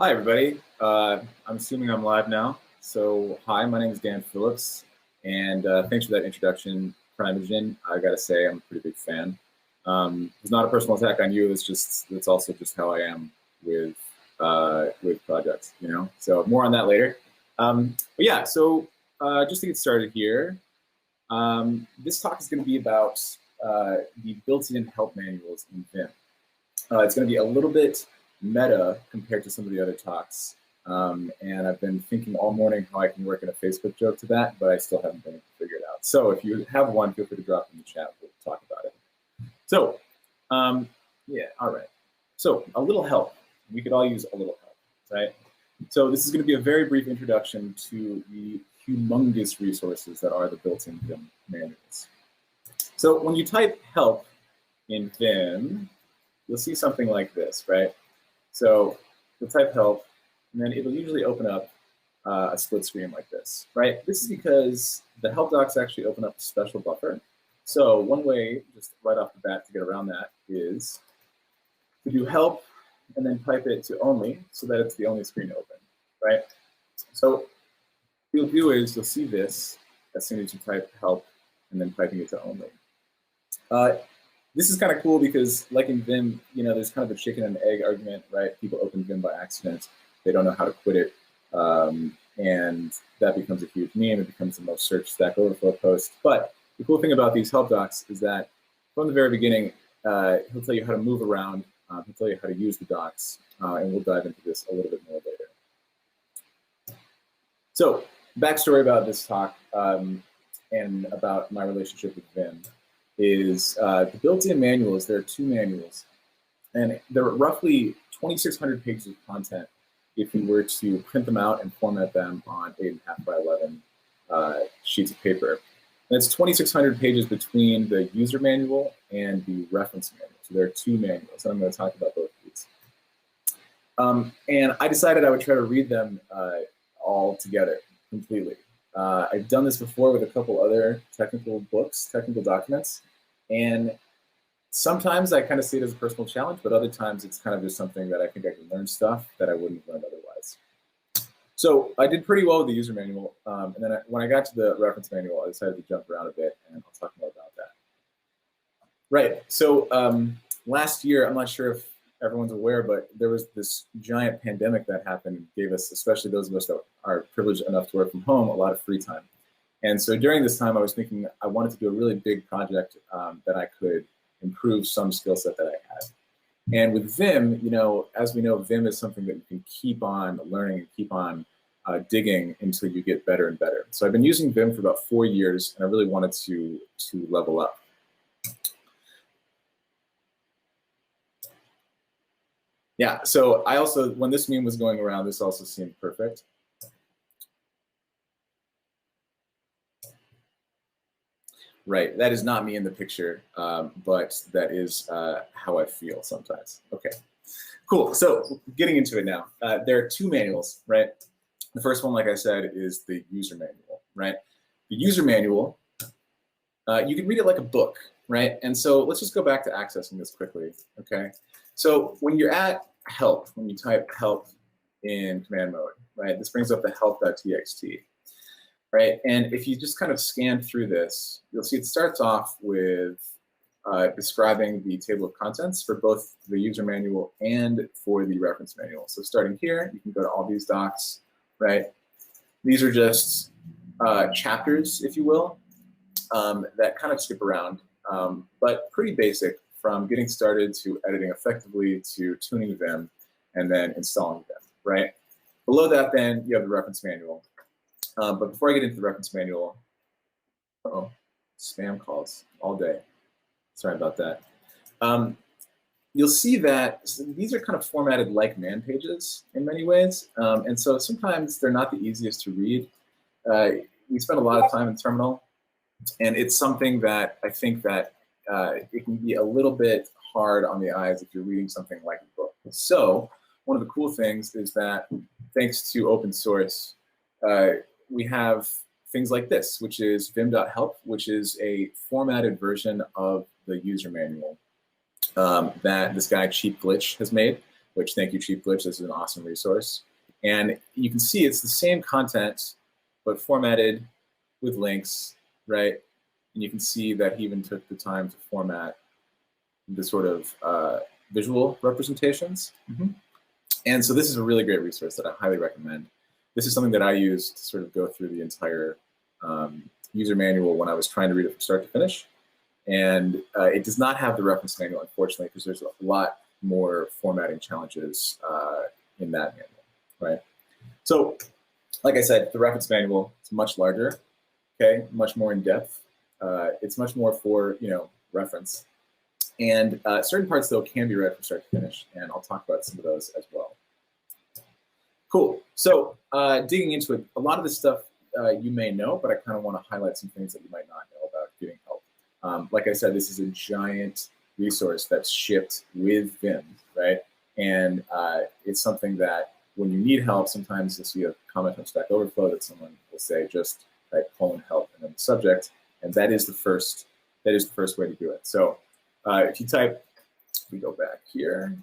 Hi, everybody. I'm assuming I'm live now. So, hi, my name is Dan Phillips, and thanks for that introduction, Primogen. I gotta say, I'm a pretty big fan. It's not a personal attack on you. It's also just how I am with projects, you know. So more on that later. But yeah, so just to get started here, this talk is going to be about the built-in help manuals in Vim. It's going to be a little bit meta compared to some of the other talks. And I've been thinking all morning how I can work in a Facebook joke to that, but I still haven't been able to figure it out. So if you have one, feel free to drop it in the chat. We'll talk about it. So yeah, all right. So a little help. We could all use a little help, right? So this is going to be a very brief introduction to the humongous resources that are the built-in Vim manuals. So when you type help in Vim, you'll see something like this, right? So you'll type help, and then it'll usually open up a split screen like this, right? This is because the help docs actually open up a special buffer. So one way, just right off the bat to get around that, is to do help and then type it to only so that it's the only screen open, right? So what you'll do is you'll see this as soon as you type help and then typing it to only. This is kind of cool because, like in Vim, you know, there's kind of a chicken and egg argument, right? People open Vim by accident. They don't know how to quit it. And that becomes a huge meme. It becomes the most searched Stack Overflow post. But the cool thing about these help docs is that from the very beginning, he'll tell you how to move around. He'll tell you how to use the docs. And we'll dive into this a little bit more later. So backstory about this talk and about my relationship with Vim is the built-in manuals. There are two manuals, and there are roughly 2,600 pages of content if you were to print them out and format them on 8.5 by 11 sheets of paper. And it's 2,600 pages between the user manual and the reference manual. So there are two manuals, and I'm going to talk about both of these. And I decided I would try to read them all together completely. I've done this before with a couple other technical books, technical documents, and sometimes I kind of see it as a personal challenge, but other times it's kind of just something that I think I can learn stuff that I wouldn't have learned otherwise. So I did pretty well with the user manual, and then when I got to the reference manual, I decided to jump around a bit, and I'll talk more about that. Right, so last year, I'm not sure if everyone's aware, but there was this giant pandemic that happened and gave us, especially those of us that are privileged enough to work from home, a lot of free time. And so during this time, I was thinking I wanted to do a really big project that I could improve some skill set that I had. And with Vim, you know, as we know, Vim is something that you can keep on learning and keep on digging until you get better and better. So I've been using Vim for about 4 years, and I really wanted to level up. Yeah, so I also, when this meme was going around, this also seemed perfect. Right, that is not me in the picture, but that is how I feel sometimes. Okay, cool, so getting into it now. There are two manuals, right? The first one, like I said, is the user manual, right? The user manual, you can read it like a book, right? And so let's just go back to accessing this quickly, okay? So when you're at help, when you type help in command mode, right, this brings up the help.txt, right? And if you just kind of scan through this, you'll see it starts off with describing the table of contents for both the user manual and for the reference manual. So starting here, you can go to all these docs, right? These are just chapters, if you will, that kind of skip around, but pretty basic, from getting started to editing effectively to tuning Vim and then installing Vim, right? Below that, then you have the reference manual. But before I get into the reference manual, spam calls all day. Sorry about that. You'll see that these are kind of formatted like man pages in many ways. And so sometimes they're not the easiest to read. We spend a lot of time in terminal, and it's something that I think that it can be a little bit hard on the eyes if you're reading something like a book. So one of the cool things is that thanks to open source, we have things like this, which is vim.help, which is a formatted version of the user manual that this guy Cheap Glitch has made. which thank you, Cheap Glitch. This is an awesome resource. And you can see it's the same content, but formatted with links, right? And you can see that he even took the time to format the sort of visual representations. And so this is a really great resource that I highly recommend. This is something that I use to sort of go through the entire user manual when I was trying to read it from start to finish. And it does not have the reference manual, unfortunately, because there's a lot more formatting challenges in that manual, right? So, like I said, the reference manual is much larger, okay, much more in depth. It's much more for, reference. And certain parts, though, can be read from start to finish, and I'll talk about some of those as well. Cool. So digging into it, a lot of this stuff you may know, but I kind of want to highlight some things that you might not know about getting help. Like I said, this is a giant resource that's shipped with Vim, right? And it's something that when you need help, sometimes you'll see a comment on Stack Overflow that someone will say just type :help and then the subject, and that is the first way to do it. So if you type, we go back here.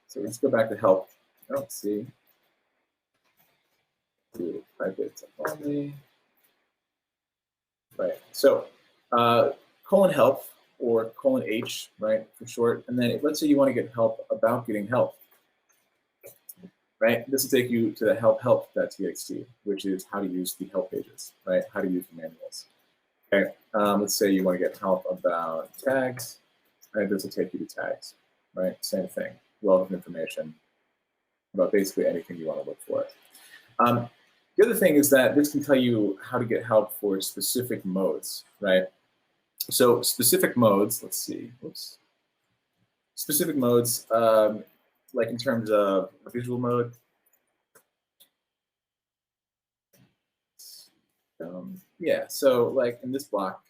So let's go back to help. I don't see. Type it only. Right. So :help or :h, right, for short. And then let's say you want to get help about getting help. Right. This will take you to the help.txt, which is how to use the help pages, right? How to use the manuals. Okay. Let's say you want to get help about tags. Right. This will take you to tags. Right. Same thing. Wealth of information about basically anything you want to look for. The other thing is that this can tell you how to get help for specific modes, right? So specific modes, let's see, oops. Specific modes, like in terms of visual mode. Yeah, so like in this block,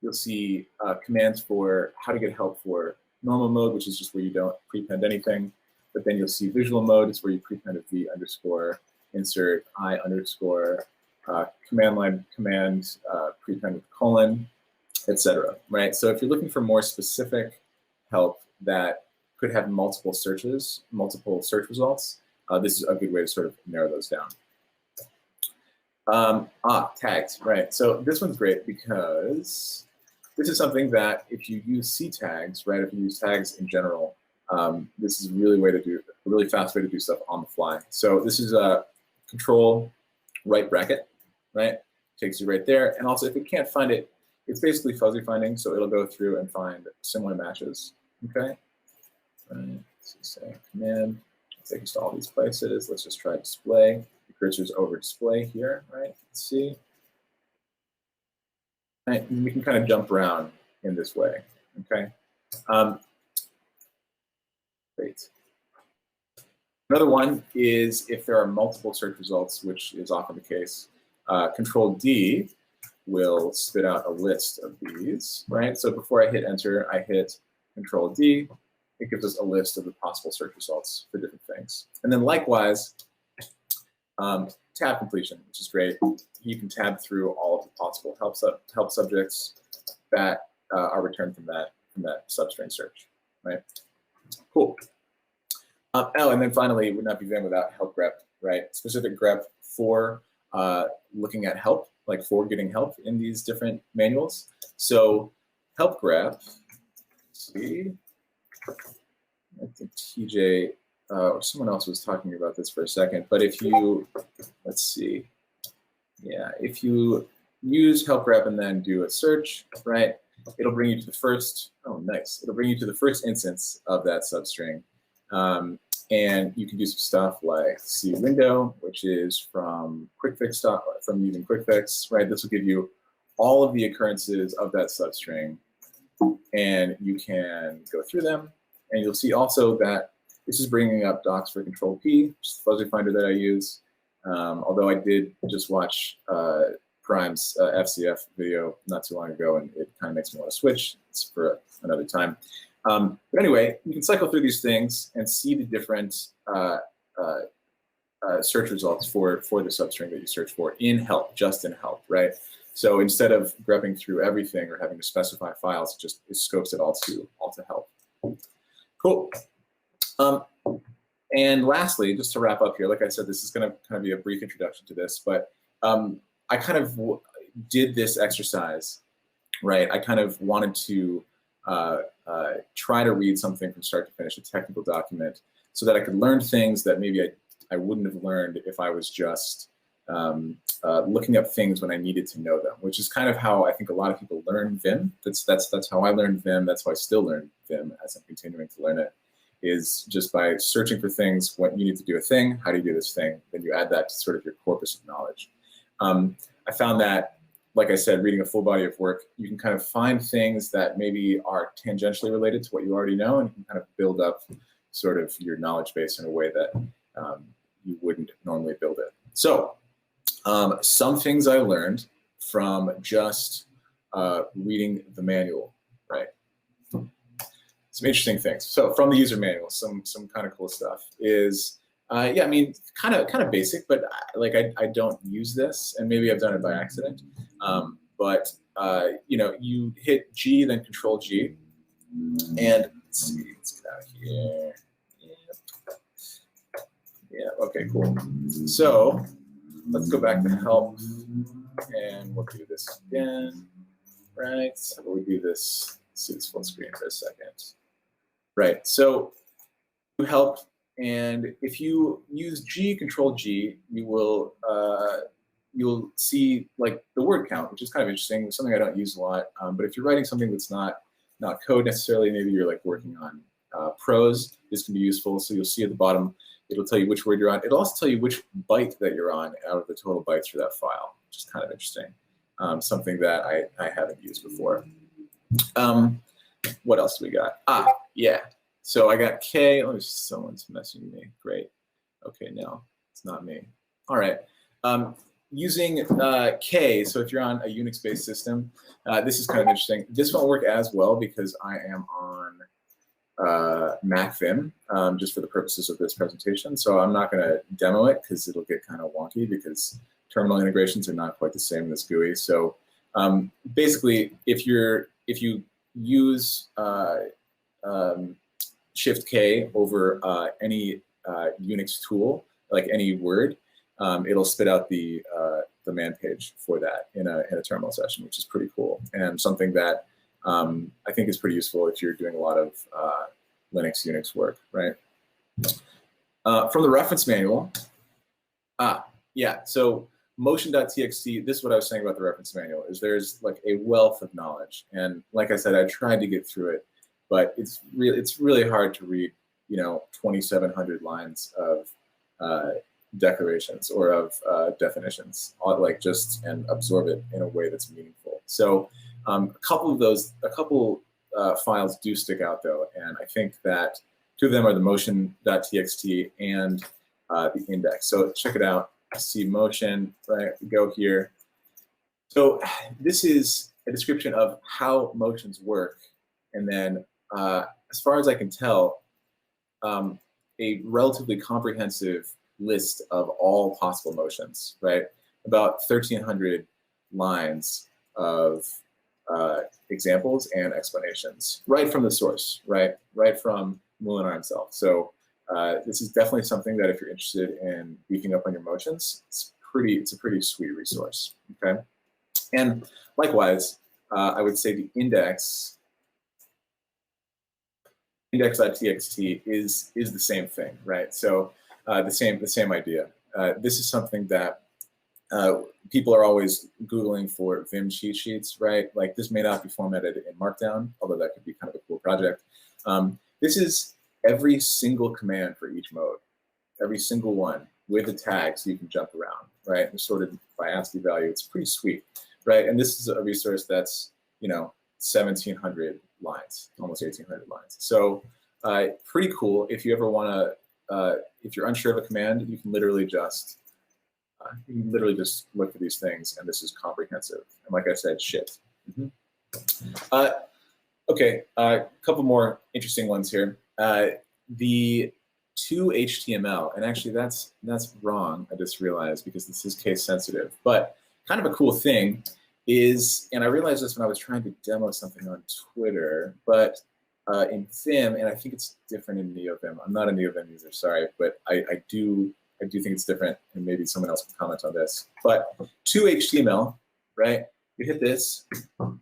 you'll see commands for how to get help for normal mode, which is just where you don't prepend anything. But then you'll see visual mode, it's where you prepend a v underscore, insert I underscore, command line command, prepend with colon, etc. Right? So if you're looking for more specific help that could have multiple searches, multiple search results, this is a good way to sort of narrow those down. Tags, right? So this one's great because this is something that if you use C tags, right? If you use tags in general, this is a really fast way to do stuff on the fly. So this is a control right bracket, right? Takes you right there. And also if it can't find it, it's basically fuzzy finding. So it'll go through and find similar matches, okay? Right, so say command, take us to all these places. Let's just try display. The cursor's over display here, right? Let's see. Right, and we can kind of jump around in this way, okay? Great. Another one is if there are multiple search results, which is often the case, Control D will spit out a list of these, right? So before I hit enter, I hit Control D. It gives us a list of the possible search results for different things. And then likewise, tab completion, which is great. You can tab through all of the possible help subjects that are returned from that substring search, right? Cool. And then finally, it would not be Vim without help grep, right? Specific grep for looking at help, like for getting help in these different manuals. So help grep, let's see, I think TJ or someone else was talking about this for a second, but if you, let's see, yeah, if you use help grep and then do a search, right, it'll bring you to the first, oh nice, it'll bring you to the first instance of that substring. And you can do some stuff like see window, which is from from using quick fix, right? This will give you all of the occurrences of that substring, and you can go through them. And you'll see also that this is bringing up docs for Control P, which is the fuzzy finder that I use. Although I did just watch Prime's FCF video not too long ago, and it kind of makes me want to switch. It's for another time. But anyway, you can cycle through these things and see the different search results for the substring that you search for in help, just in help, right? So instead of grepping through everything or having to specify files, it scopes it all to help. Cool. And lastly, just to wrap up here, like I said, this is going to kind of be a brief introduction to this, but I kind of did this exercise, right? I kind of wanted to try to read something from start to finish, a technical document, so that I could learn things that maybe I wouldn't have learned if I was just looking up things when I needed to know them, which is kind of how I think a lot of people learn Vim. That's how I learned Vim. That's how I still learn Vim as I'm continuing to learn it, is just by searching for things. When you need to do a thing, how do you do this thing? Then you add that to sort of your corpus of knowledge. I found that, like I said, reading a full body of work, you can kind of find things that maybe are tangentially related to what you already know, and you can kind of build up sort of your knowledge base in a way that you wouldn't normally build it. So some things I learned from just reading the manual, right? Some interesting things. So from the user manual, some kind of cool stuff is, yeah, I mean, kind of basic, but I don't use this, and maybe I've done it by accident. But you know, you hit G, then Control G, and let's see, let's get out of here. Yeah, okay, cool. So let's go back to help, and we'll do this again, right? So we do this, let's see this full screen for a second. Right, so you help, and if you use G, Control G, you will you'll see like the word count, which is kind of interesting, something I don't use a lot. But if you're writing something that's not code necessarily, maybe you're like working on prose, this can be useful. So you'll see at the bottom, it'll tell you which word you're on. It'll also tell you which byte that you're on out of the total bytes for that file, which is kind of interesting. Something that I haven't used before. What else do we got? Yeah. So I got K. Oh, someone's messaging me. Great. Okay, no, it's not me. All right. Using K, so if you're on a Unix-based system, this is kind of interesting. This won't work as well because I am on Mac Vim, just for the purposes of this presentation. So I'm not going to demo it because it'll get kind of wonky because terminal integrations are not quite the same in this GUI. So basically, if you use Shift K over any Unix tool, like any word, it'll spit out the man page for that in a terminal session, which is pretty cool, and something that I think is pretty useful if you're doing a lot of Linux, Unix work, right? From the reference manual, yeah, so motion.txt, this is what I was saying about the reference manual, is there's like a wealth of knowledge. And like I said, I tried to get through it, but it's really hard to read, you know, 2,700 lines of declarations or of definitions, like and absorb it in a way that's meaningful. So a couple files do stick out though, and I think that two of them are the motion.txt and the index. So check it out. See motion, right? We go here. So this is a description of how motions work, and then as far as I can tell, a relatively comprehensive list of all possible motions, right? About 1,300 lines of examples and explanations, right from the source, right from Molinar himself. So this is definitely something that if you're interested in beefing up on your motions, it's a pretty sweet resource, okay? And likewise, I would say the index.txt is the same thing, right? So the same idea. This is something that people are always Googling for Vim cheat sheets, right? Like this may not be formatted in Markdown, although that could be kind of a cool project. This is every single command for each mode, every single one with a tag so you can jump around, right? And sorted by ASCII value. It's pretty sweet, right? And this is a resource that's, you know, 1,700 lines, almost 1,800 lines. So pretty cool. If you ever want to, if you're unsure of a command, you can literally just look for these things, and this is comprehensive. And like I said, shit. Okay, a couple more interesting ones here. The to HTML, and actually that's wrong, I just realized, because this is case sensitive, but kind of a cool thing is, and I realized this when I was trying to demo something on Twitter, but in Vim, and I think it's different in NeoVim. I'm not a NeoVim user, sorry, but I do think it's different, and maybe someone else can comment on this. But to HTML, right? You hit this, and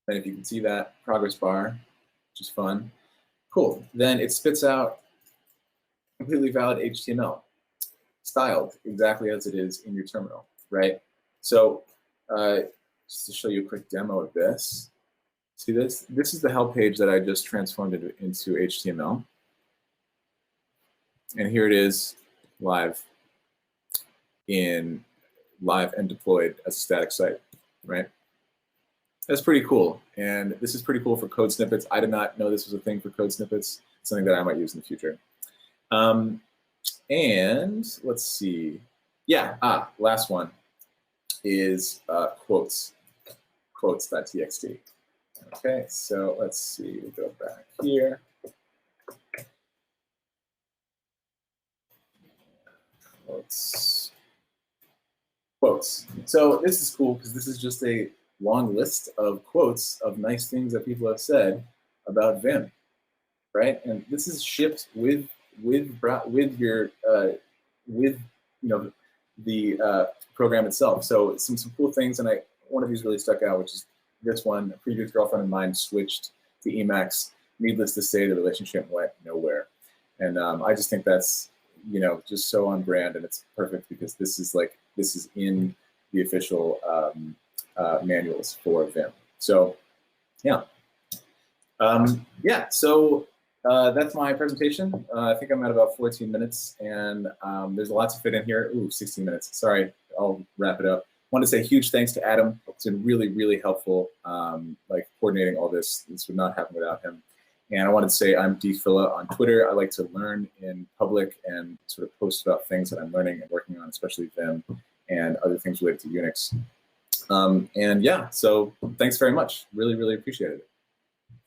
if you can see that progress bar, which is fun, cool. Then it spits out completely valid HTML, styled exactly as it is in your terminal, right? So just to show you a quick demo of this. See this? This is the help page that I just transformed into HTML. And here it is live and deployed as a static site, right? That's pretty cool. And this is pretty cool for code snippets. I did not know this was a thing for code snippets. It's something that I might use in the future. And let's see. Yeah, last one is quotes, quotes.txt. Okay, so let's see, we go back here. Quotes. So this is cool because this is just a long list of quotes of nice things that people have said about Vim, right? And this is shipped with your the program itself. So some cool things, and one of these really stuck out, which is this one. A previous girlfriend of mine switched to Emacs. Needless to say, the relationship went nowhere, and I just think that's just so on brand, and it's perfect because this is in the official manuals for Vim. So yeah, So that's my presentation. I think I'm at about 14 minutes, and there's a lot to fit in here. Ooh, 16 minutes. Sorry, I'll wrap it up. I want to say huge thanks to Adam. It's been really, really helpful, coordinating all this. This would not happen without him. And I wanted to say I'm dphilla on Twitter. I like to learn in public and sort of post about things that I'm learning and working on, especially Vim and other things related to Unix. And yeah, so thanks very much. Really, really appreciate it.